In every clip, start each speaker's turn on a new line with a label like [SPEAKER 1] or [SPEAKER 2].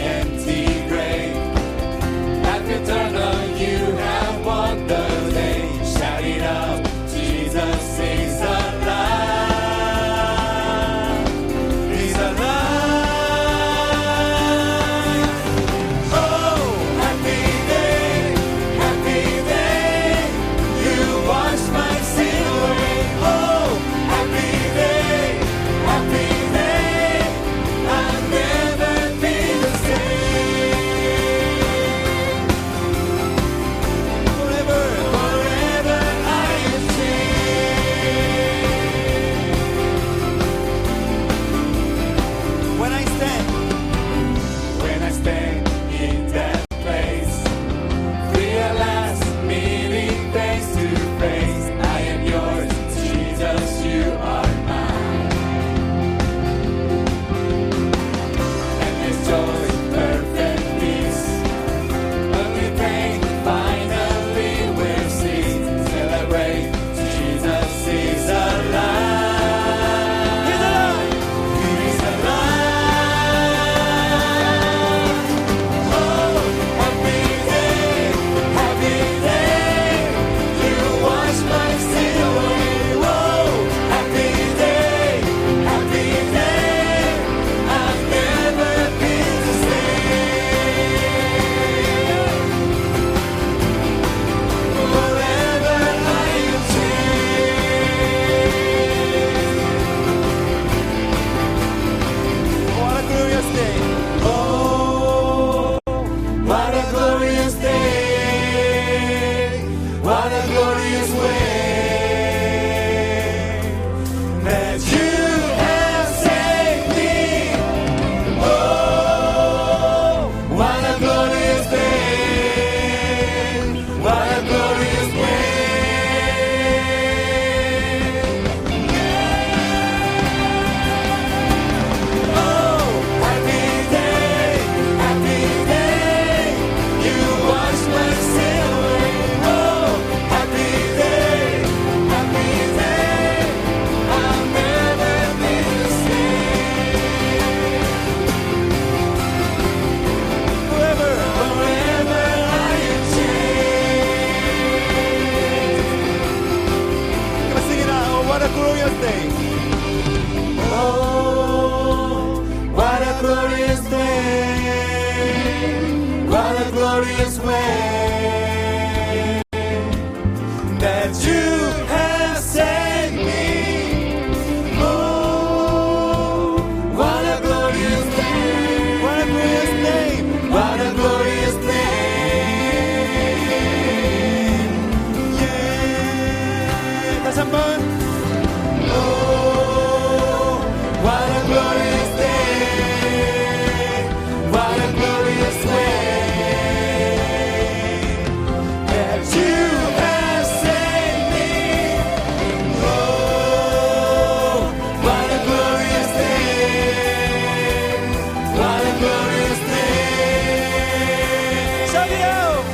[SPEAKER 1] empty grave. At eternal, you have won the day. Shout it out, Jesus is alive. He's alive. Oh, happy day, you washed my sin away. Oh, happy day, I'll never be the same. Forever, forever I am changed. When I stand in that place, free at last, meeting face to face. I am yours, Jesus, you are mine. And this joy, perfect peace, only pain, finally we'll see. Celebrate, Jesus is alive. He's alive. He's alive. Oh, happy day, you wash my sin away. Whoa, happy day, I'll never be the same. Forever I am changed. What a glorious day. Oh, what a glorious day. What a glorious way that you have saved me. Oh, what a glorious day. What a glorious way. Oh, happy day, you wash my sin away. Oh, happy day, I'll never be the same. Forever, forever I am changed. Come on, sing it out. Oh, what a glorious day. Oh, what a glorious day. What a glorious way that you have saved me. Oh, what a glorious day. What a glorious day. What a glorious day. Yeah. 다시 한번. Oh, what a glorious day. What a glorious way that you have saved me. Oh, what a glorious day. What a glorious day. Shout it out.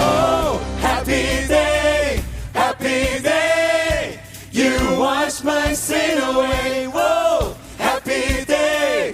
[SPEAKER 1] Oh, happy day, you wash my sin away. Whoa, happy day,